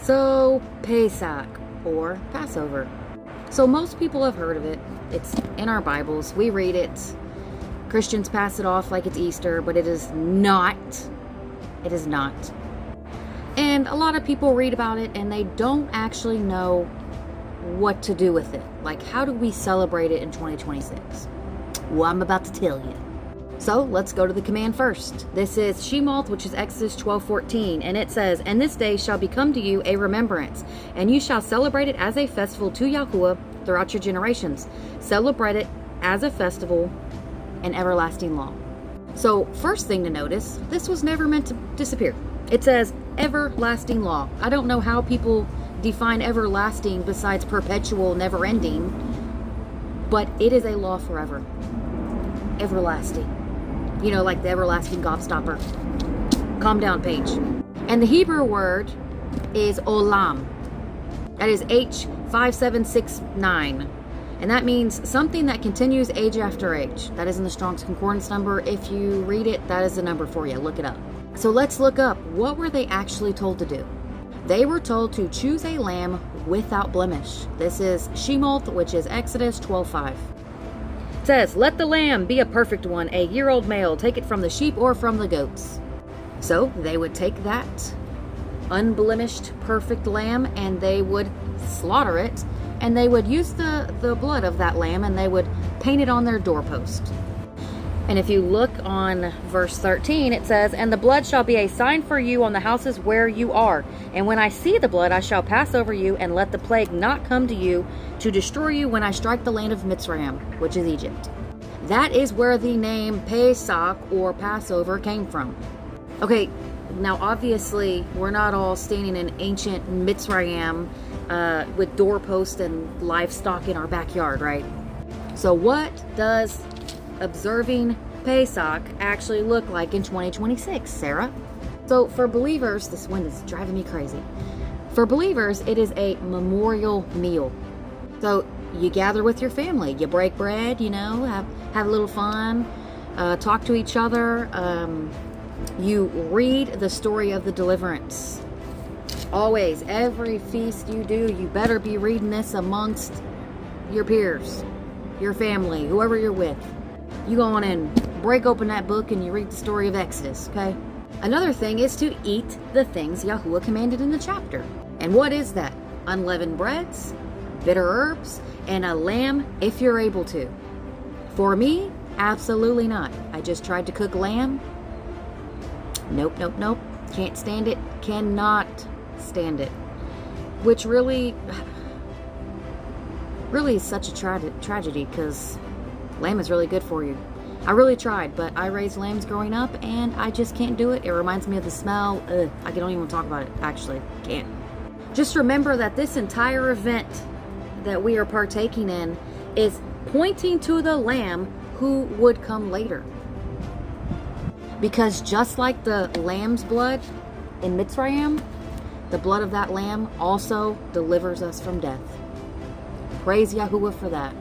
So, Pesach, or Passover. So most people have heard of it. It's in our Bibles. We read it. Christians pass it off like it's Easter, but it is not. It is not. And a lot of people read about it and they don't actually know what to do with it. Like, how do we celebrate it in 2026? Well, I'm about to tell you. So let's go to the command first. This is Shemot, which is Exodus 12:14, and it says, "And this day shall become to you a remembrance, and you shall celebrate it as a festival to Yahuwah throughout your generations. Celebrate it as a festival, an everlasting law." So first thing to notice, this was never meant to disappear. It says everlasting law. I don't know how people define everlasting besides perpetual, never ending, but it is a law forever. Everlasting. You know, like the everlasting gobstopper. Calm down, Paige. And the Hebrew word is olam. That is H5769. And that means something that continues age after age. That is in the Strong's Concordance number. If you read it, that is the number for you. Look it up. So let's look up. What were they actually told to do? They were told to choose a lamb without blemish. This is Shemot, which is Exodus 12:5. It says, "Let the lamb be a perfect one, a year-old male. Take it from the sheep or from the goats." So they would take that unblemished, perfect lamb and they would slaughter it, and they would use the blood of that lamb and they would paint it on their doorpost. And if you look on verse 13, it says, "And the blood shall be a sign for you on the houses where you are. And when I see the blood, I shall pass over you, and let the plague not come to you to destroy you when I strike the land of Mitzrayim," which is Egypt. That is where the name Pesach, or Passover, came from. Okay, now obviously we're not all standing in ancient Mitzrayim with doorposts and livestock in our backyard, right? So what does observing Pesach actually look like in 2026, Sarah? So for believers, this wind is driving me crazy. For believers, it is a memorial meal. So you gather with your family, you break bread, you know, have a little fun, talk to each other. You read the story of the deliverance. Always, every feast you do, you better be reading this amongst your peers, your family, whoever you're with. You go on and break open that book and you read the story of Exodus, okay? Another thing is to eat the things Yahuwah commanded in the chapter. And what is that? Unleavened breads, bitter herbs, and a lamb if you're able to. For me, absolutely not. I just tried to cook lamb. Nope. Can't stand it. Cannot stand it. Which really is such a tragedy, because lamb is really good for you. I really tried, but I raised lambs growing up and I just can't do it. It reminds me of the smell. I don't even talk about it. Actually, can't. Just remember that this entire event that we are partaking in is pointing to the lamb who would come later. Because just like the lamb's blood in Mitzrayim, the blood of that lamb also delivers us from death. Praise Yahuwah for that.